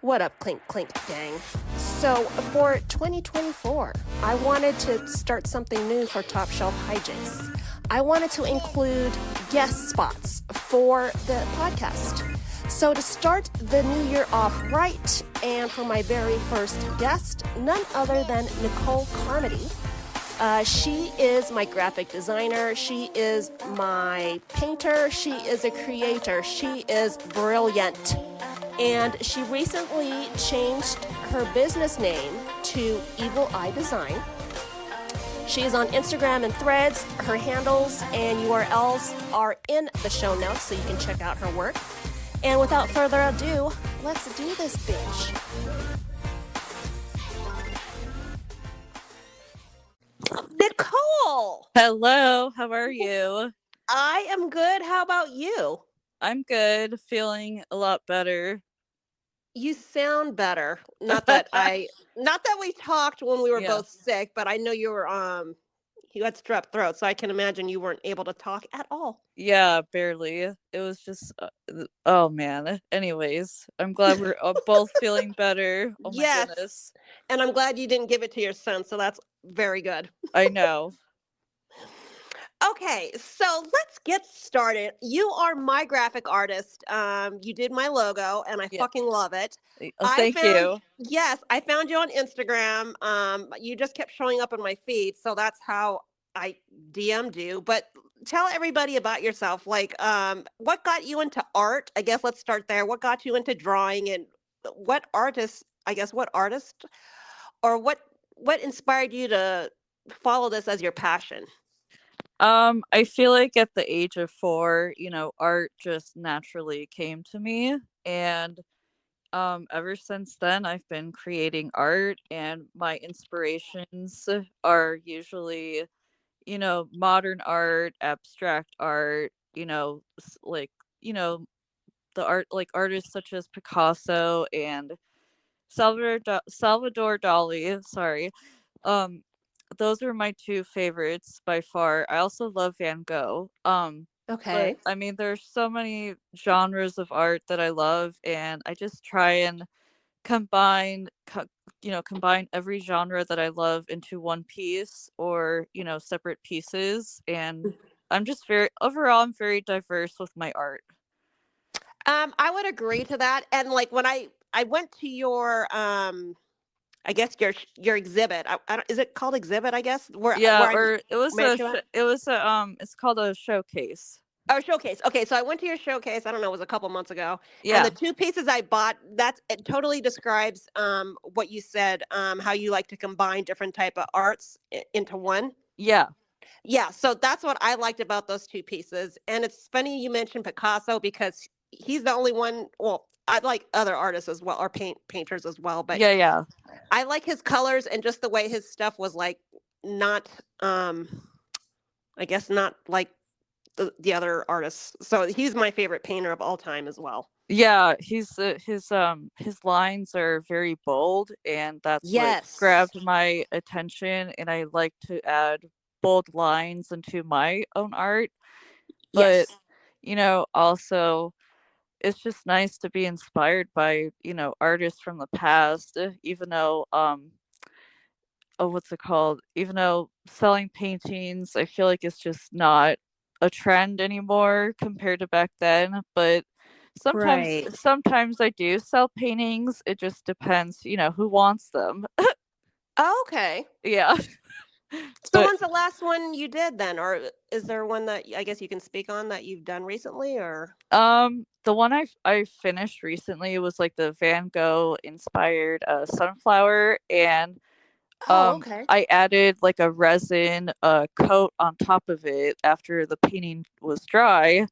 What up, Clink Clink gang? So for 2024, I wanted to start something new for Top-Shelf Hijynx. I wanted to include guest spots for the podcast. So to start the new year off right, and for my very first guest, none other than Nicole Carmody. She is my graphic designer. She is my painter. She is a creator. She is brilliant. And she recently changed her business name to Evil Eye Design. She is on Instagram and Threads. Her handles and URLs are in the show notes, so you can check out her work. And without further ado, let's do this bitch. Nicole! Hello, how are you? I am good. How about you? I'm good, feeling a lot better. You sound better. Not that we talked when we were both sick, but I know you had strep throat, so I can imagine you weren't able to talk at all. Yeah, barely. It was just, oh man. Anyways, I'm glad we're both feeling better. Oh my Yes. goodness. And I'm glad you didn't give it to your son, so that's very good. I know. Okay, so let's get started. You are my graphic artist. You did my logo, and I fucking love it. Thank you. Yes, I found you on Instagram. You just kept showing up on my feed, so that's how I DM'd you. But tell everybody about yourself. Like, what got you into art? I guess let's start there. What got you into drawing, and what artist? Or what inspired you to follow this as your passion? I feel like at the age of 4, art just naturally came to me, and ever since then I've been creating art, and my inspirations are usually, modern art, abstract art, the art, like artists such as Picasso and Salvador Dali, sorry. Um those are my two favorites by far. I also love Van Gogh. Okay. But I mean, there's so many genres of art that I love, and I just try and combine every genre that I love into one piece, or separate pieces. And I'm just I'm very diverse with my art. I would agree to that. And like when I went to your I guess your exhibit. I don't, is it called exhibit? I guess Yeah, where I or met you at. it's called a showcase. Oh, showcase. Okay, so I went to your showcase. I don't know, it was a couple months ago, and Yeah. the two pieces I bought. It totally describes what you said. How you like to combine different type of arts into one. Yeah. Yeah, so that's what I liked about those two pieces. And it's funny you mentioned Picasso because he's the only one. Well, I like other artists as well, or painters as well, but Yeah. I like his colors and just the way his stuff was like not I guess not like the other artists. So he's my favorite painter of all time as well. Yeah, his lines are very bold, and that's what Yes. grabbed my attention, and I like to add bold lines into my own art. But, Yes. also it's just nice to be inspired by, artists from the past, even though what's it called? Even though selling paintings, I feel like it's just not a trend anymore compared to back then. But sometimes, Right. sometimes I do sell paintings. It just depends, who wants them. Oh, okay. Yeah. So But when's the last one you did then? Or is there one that I guess you can speak on that you've done recently or? the one I finished recently was like the Van Gogh inspired sunflower, and Oh, okay. I added like a resin coat on top of it after the painting was dry,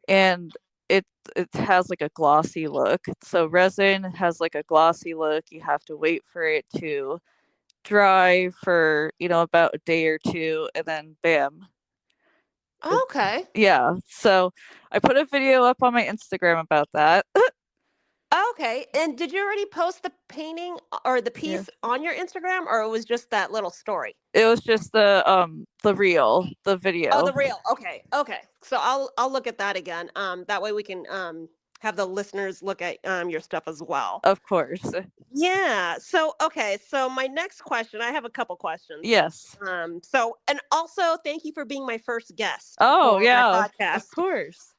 and it has like a glossy look. So resin has like a glossy look. You have to wait for it to dry for, about a day or two, and then bam. Okay. Yeah. So I put a video up on my Instagram about that. Okay. And did you already post the painting or the Yeah. piece on your Instagram, or it was just that little story? It was just the Oh, video. the reel. Okay. Okay. So I'll look at that again. That way we can have the listeners look at your stuff as well. Of course. Yeah. So, okay. So, my next question, I have a couple questions. Yes. And also thank you for being my first guest Oh, for my yeah, of podcast. course.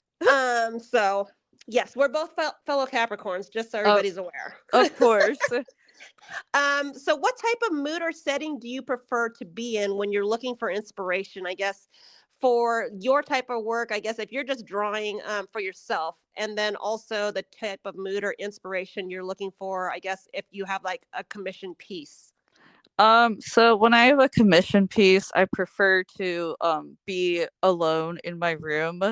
So yes, we're both fellow Capricorns, just so Uh, everybody's aware. of course. So what type of mood or setting do you prefer to be in when you're looking for inspiration? I guess for your type of work, I guess if you're just drawing for yourself, and then also the type of mood or inspiration you're looking for, I guess if you have like a commission piece. So when I have a commission piece, I prefer to be alone in my room,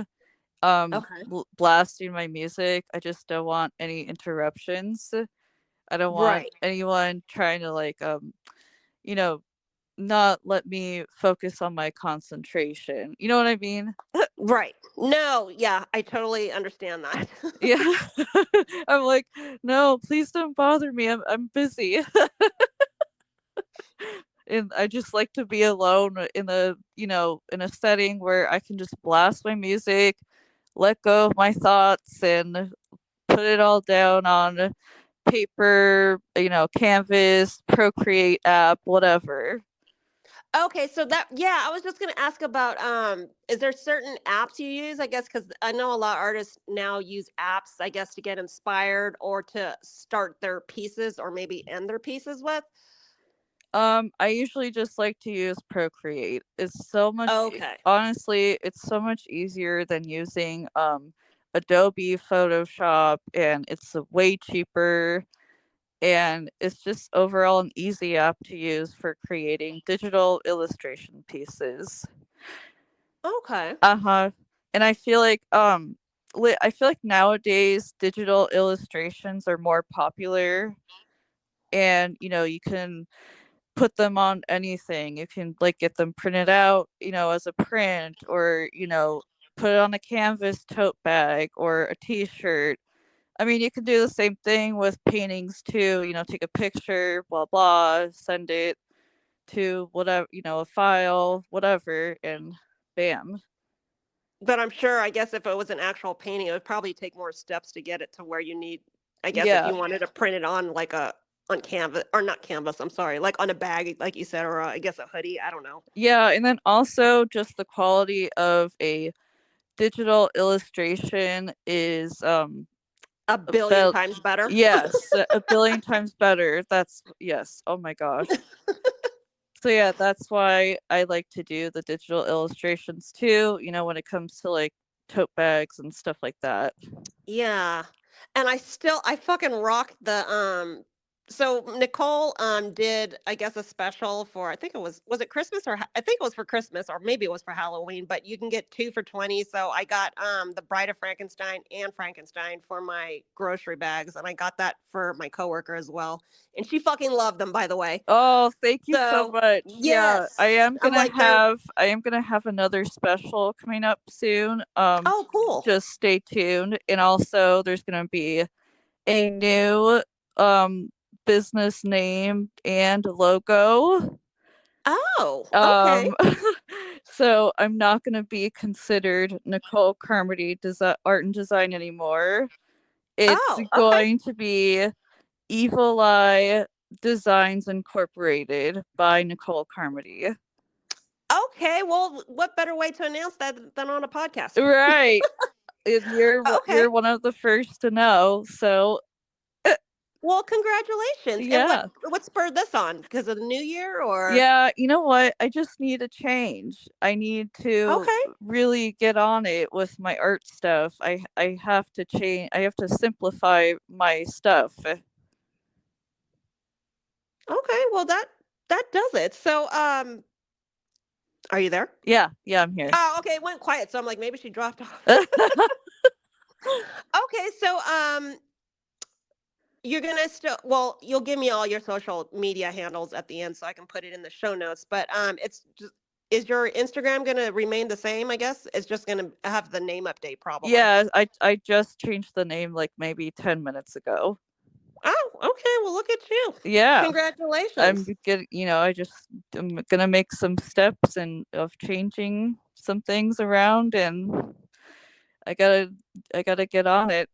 Okay. blasting my music. I just don't want any interruptions. I don't want Right. anyone trying to like you know, not let me focus on my concentration. You know what I mean? Right. No, yeah, I totally understand that. Yeah. I'm like, no, please don't bother me. I'm busy. And I just like to be alone in in a setting where I can just blast my music, let go of my thoughts and put it all down on paper, canvas, Procreate app, whatever. Okay, so that yeah, I was just gonna ask about is there certain apps you use? I guess because I know a lot of artists now use apps, I guess, to get inspired or to start their pieces or maybe end their pieces with. I usually just like to use Procreate. It's so much Okay. honestly, it's so much easier than using Adobe Photoshop, and it's way cheaper, and it's just overall an easy app to use for creating digital illustration pieces. Okay. Uh-huh. And I feel like nowadays digital illustrations are more popular, and you can put them on anything. You can like get them printed out, as a print, or put it on a canvas tote bag or a t-shirt. I mean, you can do the same thing with paintings too, take a picture, blah blah, send it to whatever, a file, whatever, and bam. But I'm sure, I guess if it was an actual painting, it would probably take more steps to get it to where you need, I guess if Yeah. you wanted to print it on like a on canvas or not canvas, I'm sorry, like on a bag, like you said, or I guess a hoodie. I don't know. Yeah, and then also just the quality of a digital illustration is A billion about, times better. yes, a billion times better. That's yes. Oh my gosh. So yeah, that's why I like to do the digital illustrations too, when it comes to like tote bags and stuff like that. Yeah. And I fucking rock the so Nicole did I guess a special for I think it was it Christmas or I think it was for Christmas or maybe it was for Halloween, but you can get 2 for 20. So I got the Bride of Frankenstein and Frankenstein for my grocery bags and I got that for my coworker as well. And she fucking loved them by the way. Oh, thank you so So, much. Yeah, yes. I'm like they're I am gonna have another special coming up soon. oh cool. Just stay tuned. And also there's gonna be a new um business name and logo. Oh, okay. Um so I'm not gonna be considered Nicole Carmody art and design anymore. It's Oh, okay. going to be Evil Eye Designs Incorporated by Nicole Carmody. Okay, well, what better way to announce that than on a podcast? Right. And Okay. you're one of the first to know. So Well, congratulations. And yeah. what spurred this on? Because of the new year or Yeah, you know what? I just need a change. I need to okay. really get on it with my art stuff. I have to change. I have to simplify my stuff. Okay, well that does it. So are you there? Yeah, yeah, I'm here. Oh, okay, it went quiet. So I'm like maybe she dropped off. Okay, so you're gonna still well, you'll give me all your social media handles at the end so I can put it in the show notes. But it's just is your Instagram gonna remain the same, I guess? It's just gonna have the name update probably. Yeah, I just changed the name like maybe 10 minutes ago. Oh, okay. Well, look at you. Yeah. I'm Congratulations. getting, I'm gonna make some steps and of changing some things around, and I gotta, I gotta get on it.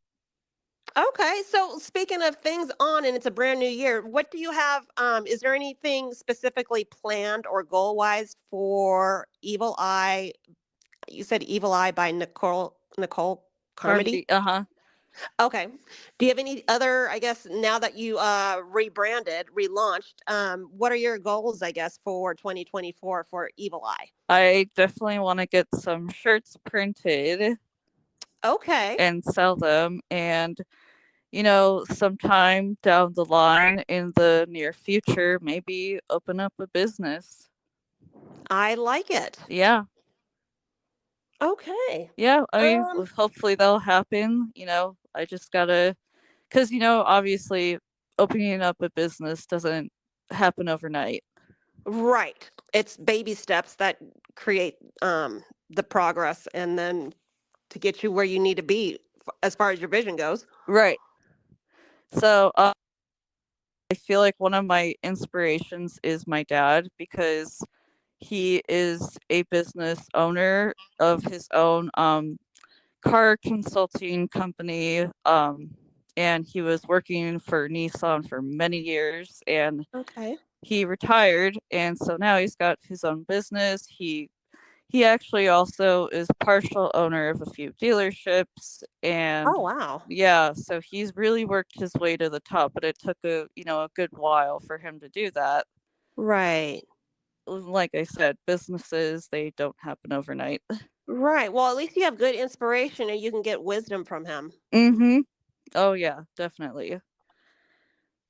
Okay, so speaking of things on, and it's a brand new year, what do you have? Is there anything specifically planned or goal wise for Evil Eye? You said Evil Eye by Nicole Carmody. Carmody, uh-huh. Okay. Do you have any other? I guess now that you rebranded, relaunched, what are your goals? I guess for 2024 for Evil Eye. I definitely want to get some shirts printed Okay. and sell them, and sometime down the line in the near future, maybe open up a business. I like it. Yeah. Okay. Yeah, I mean, Um. hopefully that'll happen. I just gotta, because, obviously opening up a business doesn't happen overnight. Right. It's baby steps that create the progress, and then to get you where you need to be as far as your vision goes. Right. So, I feel like one of my inspirations is my dad because he is a business owner of his own car consulting company, and he was working for Nissan for many years, and Okay. he retired, and so now he's got his own business. He actually also is partial owner of a few dealerships, Oh, and wow. yeah, so he's really worked his way to the top, but it took a good while for him to do that. Right. Like I said, businesses, they don't happen overnight. Right. Well, at least you have good inspiration and you can get wisdom from him. Mhm. Oh yeah, definitely.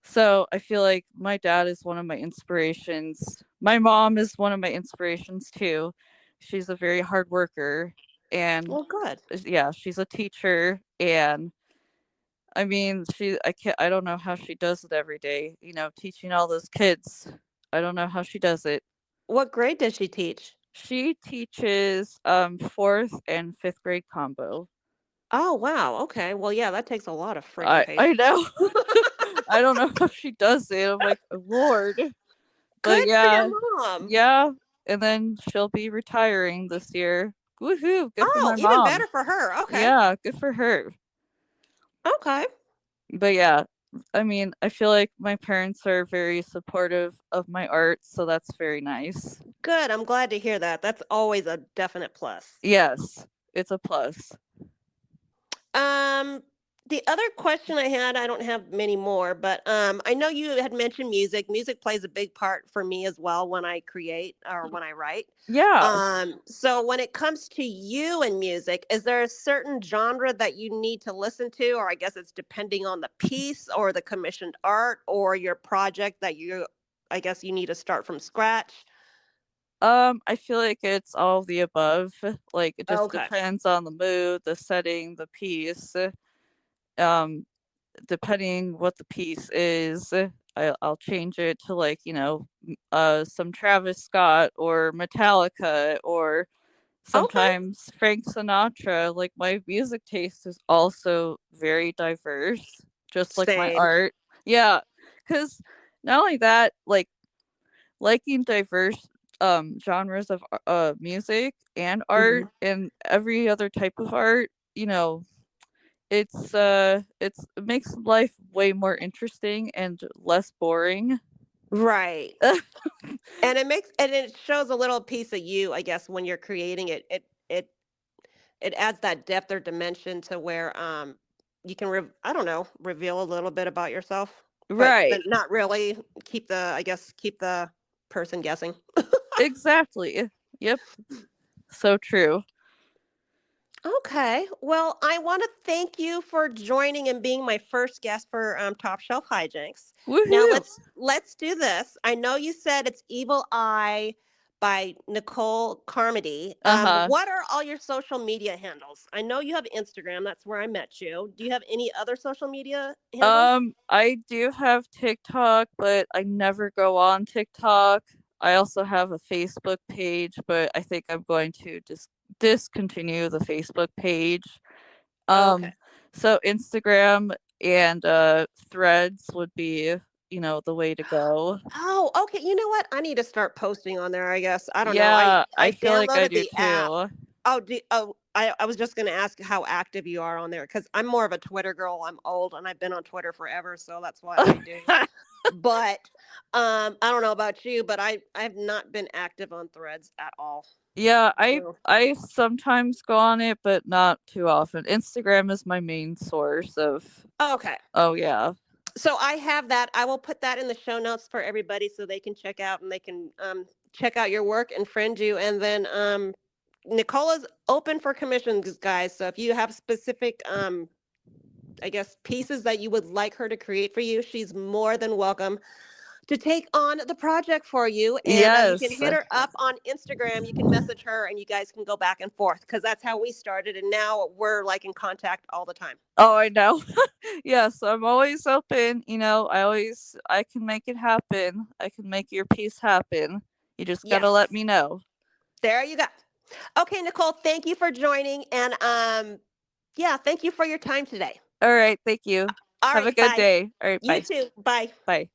So, I feel like my dad is one of my inspirations. My mom is one of my inspirations too. She's a very hard worker, and Well, good. yeah, she's a teacher, and I mean, I don't know how she does it every day, teaching all those kids. I don't know how she does it. What grade does she teach? She teaches 4th and 5th grade combo. Oh, wow. Okay. Well, yeah, that takes a lot of freaking I patience. know. I don't know how she does it. I'm like, Lord. But Good for your yeah, mom. yeah, and then she'll be retiring this year. Woohoo! Good for Oh, my even mom. better for her. Okay. Yeah, good for her. Okay. But yeah, I mean, I feel like my parents are very supportive of my art, so that's very nice. Good. I'm glad to hear that. That's always a definite plus. Yes, it's a plus. Um, the other question I had, I don't have many more, but I know you had mentioned music. Music plays a big part for me as well when I create or when I write. Yeah. So when it comes to you and music, is there a certain genre that you need to listen to, or I guess it's depending on the piece or the commissioned art or your project that I guess you need to start from scratch? I feel like it's all of the above. Like it just Okay. depends on the mood, the setting, the piece. Um, Depending what the piece is, I'll change it to like some Travis Scott or Metallica or Okay. sometimes Frank Sinatra. Like my music taste is also very diverse, just like my Same. art. Yeah, because not only that, like liking diverse genres of music and art Mhm. and every other type of art, it makes life way more interesting and less boring. Right. And it shows a little piece of you, I guess, when you're creating it. It adds that depth or dimension to where you can I don't know, reveal a little bit about yourself, but then Right. not really keep the person guessing. Exactly. Yep. So true. Okay. Well, I want to thank you for joining and being my first guest for Top Shelf Hijinks. Now Woohoo. let's do this. I know you said it's Evil Eye by Nicole Carmody. Uh-huh. What are all your social media handles? I know you have Instagram. That's where I met you. Do you have any other social media handles? I do have TikTok, but I never go on TikTok. I also have a Facebook page, but I think I'm going to just discontinue the Facebook page. Okay. Um, so Instagram and Threads would be, the way to go. Oh, okay. You know what? I need to start posting on there, I guess. I don't know. I Yeah, I I feel like I downloaded do the app. too. Oh, I was just going to ask how active you are on there, because I'm more of a Twitter girl. I'm old and I've been on Twitter forever, so that's what I do. But I don't know about you, but I've not been active on Threads at all. Yeah, So, I sometimes go on it, but not too often. Instagram is my main source of. okay. Oh yeah. So I have that. I will put that in the show notes for everybody so they can check out, and they can check out your work and friend you. And then Nicola's open for commissions, guys. So if you have specific I guess pieces that you would like her to create for you, she's more than welcome to take on the project for you. And you can Yes. hit her up on Instagram. You can message her and you guys can go back and forth, because that's how we started. And now we're like in contact all the time. Oh, I know. Yes, I'm always open. I can make it happen. I can make your piece happen. You just gotta Yes. let me know. There you go. Okay, Nicole, thank you for joining. And yeah, thank you for your time today. All right, thank you. All Have a right, good bye. day. All right, You bye. too. Bye. Bye.